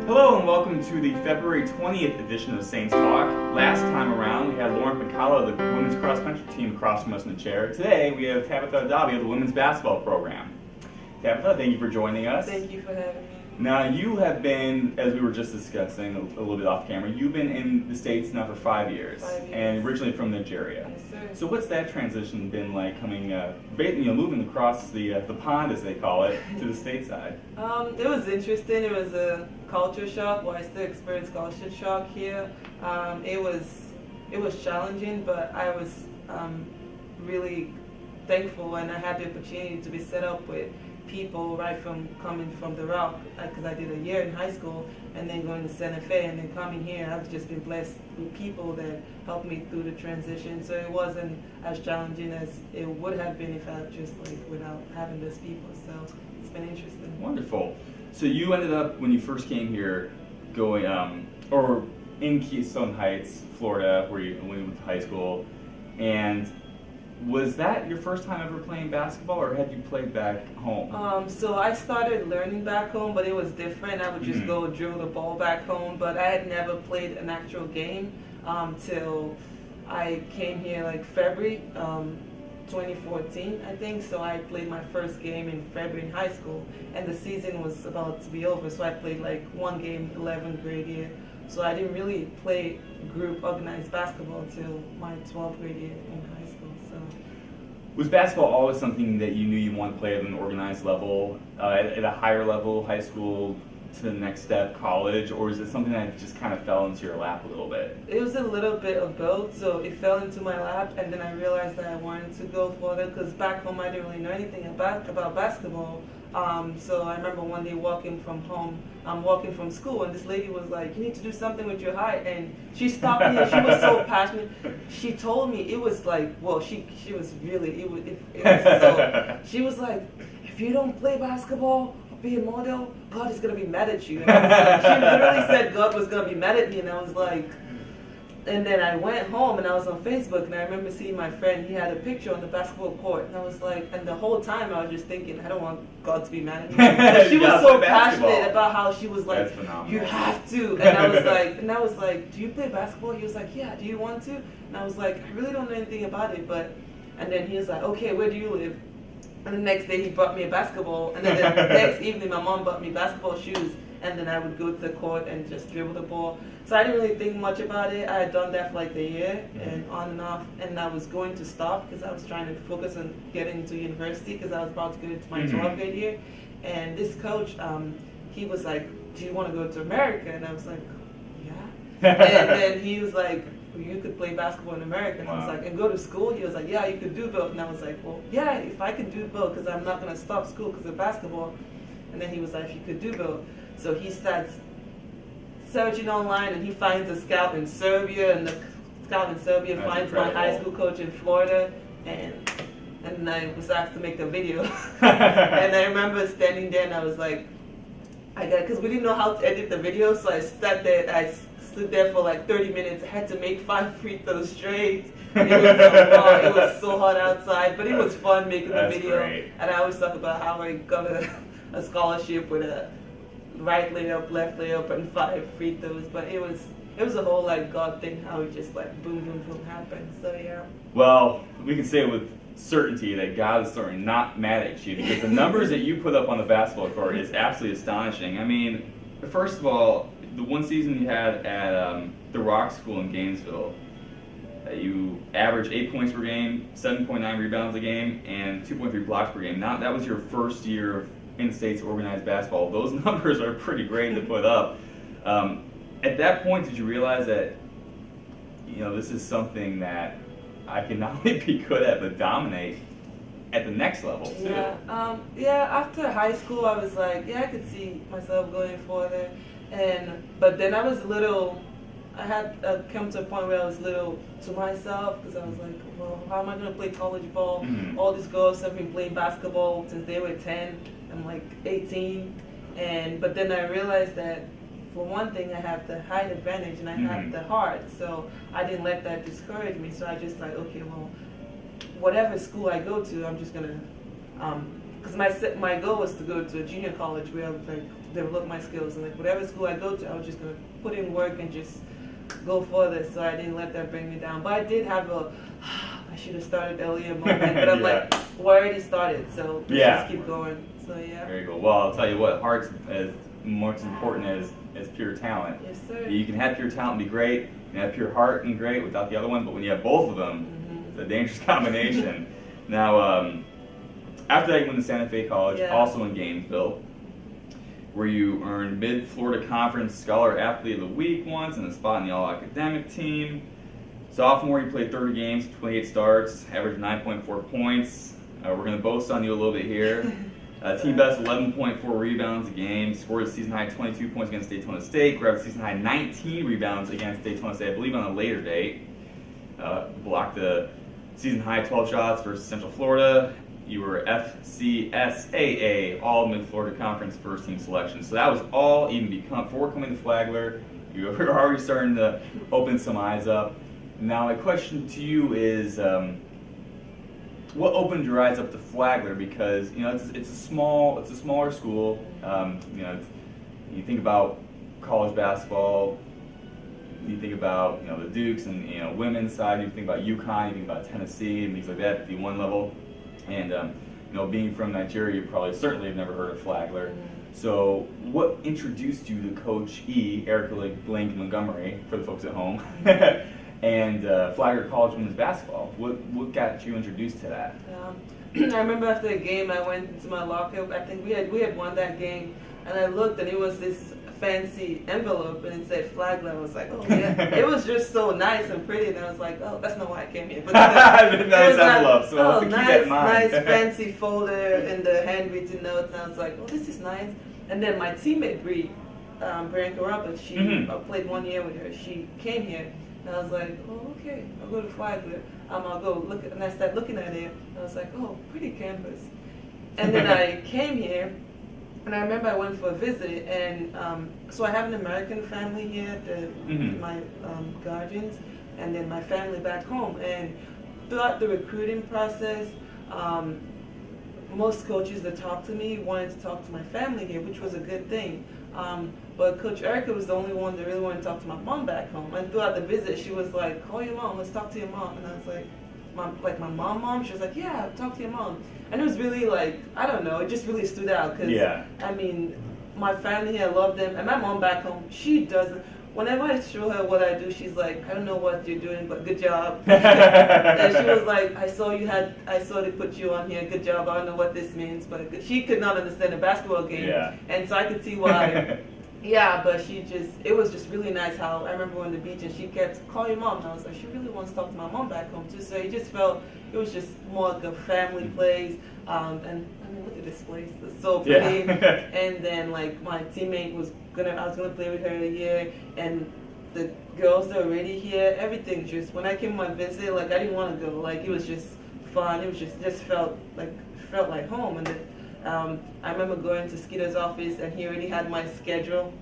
Hello and welcome to the February 20th edition of Saints Talk. Last time around we had Lauren Picala of the women's cross country team across from us in the chair. Today we have Tabitha Odabe of the women's basketball program. Tabitha, thank you for joining us. Thank you for having me. Now you have been, as we were just discussing a little bit off camera, you've been in the States now for 5 years. 5 years. And originally from Nigeria. Yes, sir. So what's that transition been like coming, moving across the pond as they call it, to the stateside? It was interesting. It was a culture shock. Well, I still experience culture shock here. It was challenging, but I was really thankful, and I had the opportunity to be set up with people right from coming from the Rock, because I did a year in high school and then going to Santa Fe and then coming here. I've just been blessed with people that helped me through the transition, so it wasn't as challenging as it would have been if I just without having those people. So it's been interesting. Wonderful. So you ended up, when you first came here, going or in Keystone Heights, Florida, where you went to high school, and was that your first time ever playing basketball, or had you played back home? So I started learning back home, but it was different. I would just go drill the ball back home, but I had never played an actual game till I came here February 2014, I think. So I played my first game in February in high school, and the season was about to be over, so I played one game 11th grade year. So I didn't really play group organized basketball until my 12th grade year in high school. So Was basketball always something that you knew you wanted to play at an organized level, at a higher level, high school to the next step, college, or is it something that just kind of fell into your lap a little bit? it was a little bit of both. So it fell into my lap, and then I realized that I wanted to go further, because back home I didn't really know anything about basketball. So I remember one day walking from school, and this lady was like, "You need to do something with your height." And she stopped me, and she was so passionate. She told me it was she was really, it was so, she was like, "If you don't play basketball or be a model, God is going to be mad at you." And I was like, she literally said God was going to be mad at me, and I was like, and then I went home and I was on Facebook, and I remember seeing my friend, he had a picture on the basketball court, and I was like, and the whole time I was just thinking, I don't want God to be mad at me. But she was so passionate about how she was like, "You have to." And I was like, "Do you play basketball?" He was like, "Yeah, do you want to?" And I was like, "I really don't know anything about it, but," and then he was like, "Okay, where do you live?" And the next day he bought me a basketball, and then the next evening my mom bought me basketball shoes, and then I would go to the court and just dribble the ball. So I didn't really think much about it. I had done that for a year, and on and off, and I was going to stop because I was trying to focus on getting into university, because I was about to go into my 12th grade year. And this coach, he was like, "Do you want to go to America?" And I was like, "Yeah." And then he was like, "You could play basketball in America." And I was like, "And go to school?" He was like, "Yeah, you could do both." And I was like, "Well, yeah, if I could do both, because I'm not going to stop school because of basketball." And then he was like, "If you could do both." So he starts searching online, and he finds a scout in Serbia, and the scout in Serbia finds my high school coach in Florida, and I was asked to make a video. And I remember standing there, and I was like, because we didn't know how to edit the video, so I stood there for 30 minutes. I had to make 5 free throws straight. It was so hot outside, but it was fun making the video. Great. And I always talk about how I got a scholarship with a right layup, left layup, and 5 free throws. But it was a whole God thing, how it just boom, boom, boom happened. So yeah. Well, we can say with certainty that God is certainly not mad at you, because the numbers that you put up on the basketball court is absolutely astonishing. I mean, first of all, the one season you had at the Rock School in Gainesville, you averaged 8 points per game, 7.9 rebounds a game, and 2.3 blocks per game. Now, that was your first year of in-states organized basketball. Those numbers are pretty great to put up. At that point, did you realize that, this is something that I can not only be good at, but dominate at the next level too? After high school, I was like, I could see myself going further, but then I had come to a point where I was little to myself, because I was like, well, how am I going to play college ball? All these girls have been playing basketball since they were 10. I'm 18, but then I realized that, for one thing, I have the height advantage, and I have the heart, so I didn't let that discourage me. So I just okay, well, whatever school I go to, I'm just gonna, because my goal was to go to a junior college where develop my skills. And like whatever school I go to, I was just gonna put in work and just go further. So I didn't let that bring me down. But I did have I should have started earlier moment. But I'm like, we already started, so let's just keep going. So yeah. Very cool. Well, I'll tell you what, heart's as much as important as pure talent. Yes, sir. You can have pure talent and be great. You can have pure heart and great without the other one. But when you have both of them, it's a dangerous combination. Now, after that, you went to Santa Fe College, also in Gainesville, where you earned Mid-Florida Conference Scholar Athlete of the Week once and a spot in the All-Academic team. Sophomore, you played 30 games, 28 starts, averaged 9.4 points. We're going to boast on you a little bit here. Team best 11.4 rebounds a game, scored a season high 22 points against Daytona State, grabbed a season high 19 rebounds against Daytona State, I believe on a later date. Blocked a season high 12 shots versus Central Florida. You were FCSAA, all Mid-Florida Conference first team selection. So that was all even before coming to Flagler. You were already starting to open some eyes up. Now my question to you is, what opened your eyes up to Flagler? Because it's a smaller school. You think about college basketball. You think about the Dukes and women's side. You think about UConn. You think about Tennessee and things like that at the D1 level. And being from Nigeria, you probably certainly have never heard of Flagler. So what introduced you to Coach E, Erica Blank Montgomery, for the folks at home, and Flagler College women's basketball? What got you introduced to that? I remember after the game, I went into my locker. I think we had won that game, and I looked, and it was this fancy envelope, and it said Flagler. I was like, oh yeah. It was just so nice and pretty, and I was like, oh, that's not why I came here. But nice envelope. So I'll keep that in mind. Nice fancy folder and the handwritten notes, and I was like, oh, this is nice. And then my teammate Bree, Bianca Roberts, she played 1 year with her. She came here, and I was like, oh, okay, I'll go to Flagler. I'll go look, and I started looking at it. And I was like, oh, pretty campus. And then I came here, and I remember I went for a visit, and so I have an American family here, my guardians, and then my family back home. And throughout the recruiting process, most coaches that talked to me wanted to talk to my family here, which was a good thing. But Coach Erica was the only one that really wanted to talk to my mom back home. And throughout the visit, she was like, call your mom, let's talk to your mom. And I was like, my mom? She was like, yeah, talk to your mom. And it was really like, I don't know, it just really stood out. Cause, I mean, my family here, I love them. And my mom back home, she doesn't. Whenever I show her what I do, she's like, I don't know what you're doing, but good job. And she was like, I saw they put you on here, good job. I don't know what this means, but she could not understand a basketball game. And so I could see why. But it was just really nice how I remember on the beach and she kept, call your mom. And I was like, she really wants to talk to my mom back home too. So it just felt, it was just more like a family place. And I mean, look at this place, it's so pretty. And then like my teammate I was gonna play with her a year, and the girls that were already here, everything just, when I came on my visit, like I didn't want to go, like it was just fun, it was just felt like home. And then I remember going to Skeeter's office, and he already had my schedule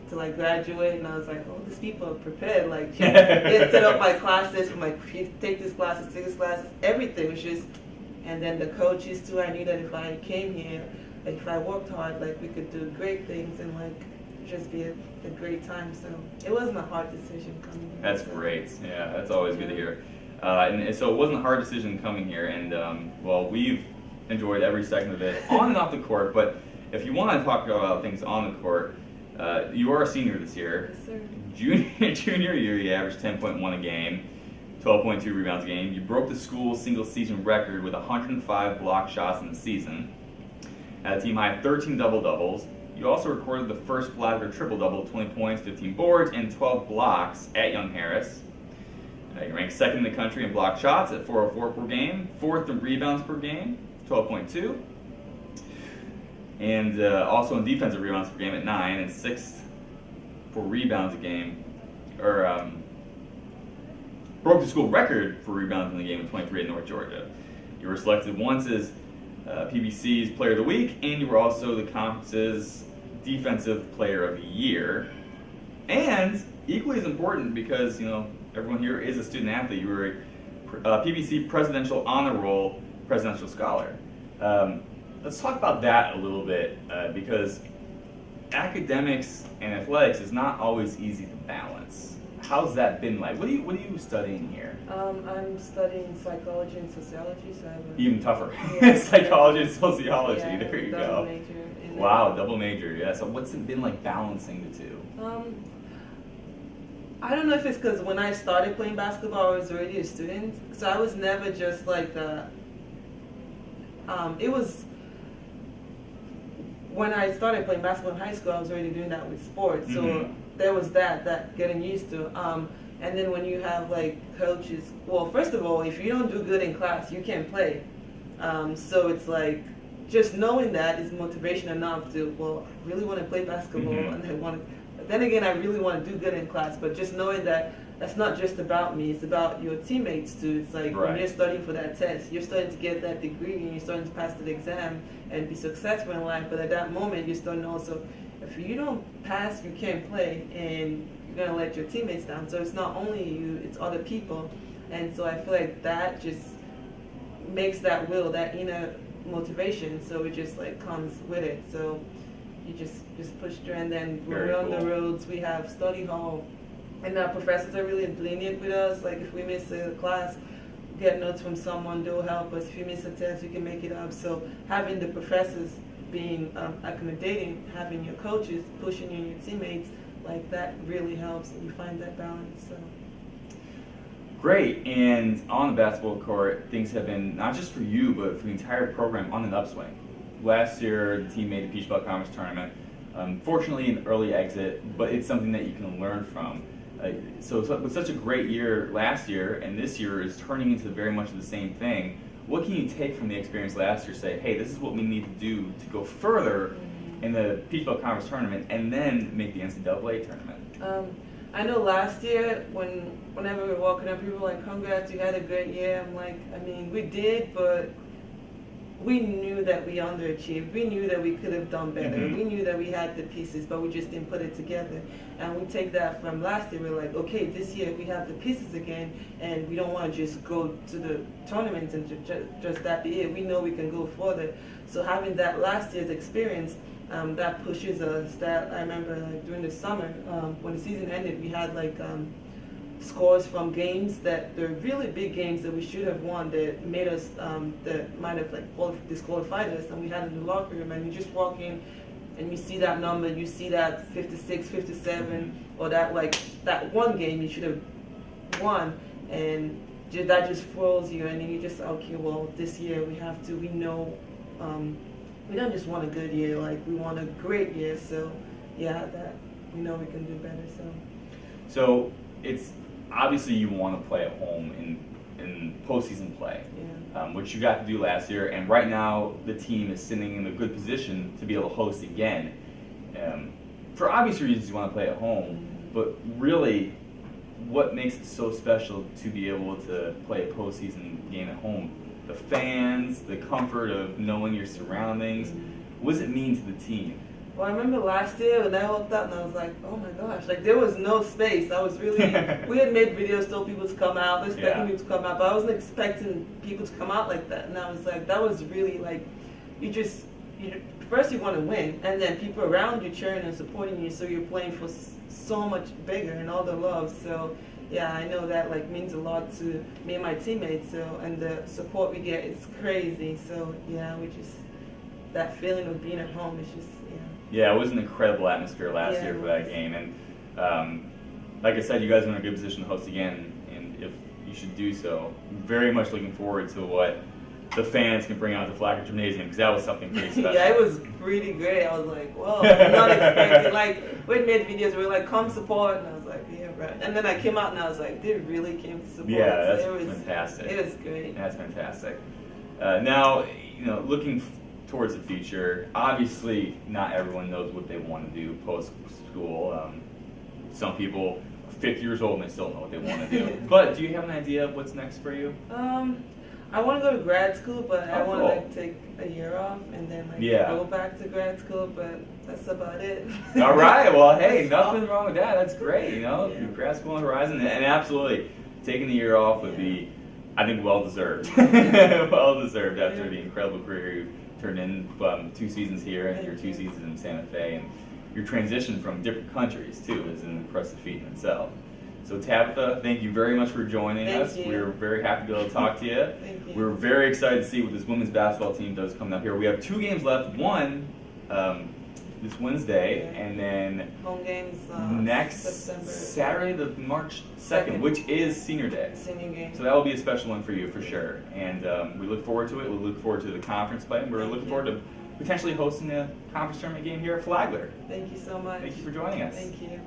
to like graduate, and I was like, oh, these people are prepared, like he had set up my classes from like, take this classes, everything was just. And then the coaches too, I knew that if I came here, like if I worked hard, like we could do great things and like just be a great time. So it wasn't a hard decision coming here. That's great. Yeah, that's always good to hear. And so it wasn't a hard decision coming here, and well, we've enjoyed every second of it on and off the court. But if you want to talk about things on the court, you are a senior this year. Yes, sir. Junior year, you averaged 10.1 a game. 12.2 rebounds a game. You broke the school's single-season record with 105 block shots in the season. At a team high 13 double-doubles. You also recorded the first Flagler triple-double, 20 points, 15 boards, and 12 blocks at Young Harris. You ranked second in the country in block shots at 404 per game, fourth in rebounds per game, 12.2. And also in defensive rebounds per game at 9, and sixth for rebounds a game. Broke the school record for rebounds in the game with 23 at North Georgia. You were selected once as PBC's Player of the Week, and you were also the conference's Defensive Player of the Year. And equally as important, because everyone here is a student athlete, you were a PBC Presidential Honor Roll Presidential Scholar. Let's talk about that a little bit, because academics and athletics is not always easy to balance. How's that been like? What are you studying here? I'm studying psychology and sociology, so I have a, Even tougher. Yeah. Psychology and sociology. yeah, There you double go. major in Wow, double major. Yeah. So what's it been like balancing the two? I don't know if it's because when I started playing basketball, I was already a student, so I was never just like it was when I started playing basketball in high school, I was already doing that with sports, so there was that getting used to. And then when you have like coaches, well, first of all, if you don't do good in class, you can't play. So it's like just knowing that is motivation enough to, well, I really want to play basketball, and I want to. But then again, I really want to do good in class. But just knowing that that's not just about me; it's about your teammates too. It's like when you're studying for that test, you're starting to get that degree, and you're starting to pass the exam and be successful in life. But at that moment, you're starting to also, if you don't pass, you can't play, and you're gonna let your teammates down. So it's not only you; it's other people. And so I feel like that just makes that will, that inner motivation. So it just like comes with it. So you just push through. And then when we're on the roads, we have study hall, and our professors are really lenient with us. Like if we miss a class, get notes from someone, they'll help us. If you miss a test, you can make it up. So having the professors being accommodating, having your coaches pushing you and your teammates, like that really helps, and you find that balance. So. Great, and on the basketball court, things have been, not just for you, but for the entire program, on an upswing. Last year, the team made the Peach Belt Conference Tournament. Fortunately, an early exit, but it's something that you can learn from. So with such a great year last year, and this year is turning into very much the same thing, what can you take from the experience last year, say, hey, this is what we need to do to go further in the Peach Belt Conference Tournament, and then make the NCAA tournament? I know last year, whenever we were walking up, people were like, congrats, you had a great year. I'm like, I mean, we did, but we knew that we underachieved. We knew that we could have done better. We knew that we had the pieces, but we just didn't put it together. And we take that from last year. We're like, okay, this year we have the pieces again, and we don't want to just go to the tournaments and just that be it. We know we can go further. So having that last year's experience, that pushes us. That I remember like during the summer, when the season ended, we had like scores from games that they're really big games that we should have won, that made us, that might have like disqualified us, and we had in the locker room, and you just walk in and you see that number, you see that 56, 57, or that like that one game you should have won, and that just throws you, and then you just, okay, well, this year we have to, we know, we don't just want a good year, like we want a great year. So yeah, that we know we can do better. So it's obviously you want to play at home in postseason play, which you got to do last year, and right now the team is sitting in a good position to be able to host again. For obvious reasons you want to play at home, but really what makes it so special to be able to play a postseason game at home? The fans, the comfort of knowing your surroundings. What does it mean to the team? Well, I remember last year when I walked out and I was like, oh my gosh, like there was no space. I was really, we had made videos, told people to come out, expecting people to come out, but I wasn't expecting people to come out like that. And I was like, that was really like, first you want to win, and then people around you cheering and supporting you, so you're playing for so much bigger and all the love. So yeah, I know that like means a lot to me and my teammates. So, and the support we get is crazy. So yeah, that feeling of being at home is just, Yeah, it was an incredible atmosphere last year for that game, and like I said, you guys are in a good position to host again, and if you should do so, very much looking forward to what the fans can bring out to Flacker Gymnasium, because that was something pretty special. Yeah, it was pretty great. I was like, whoa, I'm not expecting, like, we made videos, we were like, come support, and I was like, yeah, right. And then I came out and I was like, they really came to support. Yeah, that's fantastic. It was great. That's fantastic. Now, looking towards the future, obviously not everyone knows what they want to do post-school. Some people are 50 years old and they still know what they want to do. But do you have an idea of what's next for you? I want to go to grad school, but I want to like take a year off and then like go back to grad school, but that's about it. All right, well, hey, nothing wrong with that. That's great, grad school on the horizon, and absolutely, taking the year off would be, I think, well-deserved. Well-deserved after the incredible career you've turned in 2 seasons here and your 2 seasons in Santa Fe. your transition from different countries too is an impressive feat in itself. So Tabitha, thank you very much for joining us. Thank you. We're very happy to be able to talk to you. Thank you. We're very excited to see what this women's basketball team does coming up here. We have 2 games left. One this Wednesday, and then home games next September. Saturday, the March 2nd, which is Senior Day. Senior game. So that will be a special one for you for sure. And we look forward to it. We look forward to the conference play, and we're looking forward to potentially hosting a conference tournament game here at Flagler. Thank you so much. Thank you for joining us. Thank you.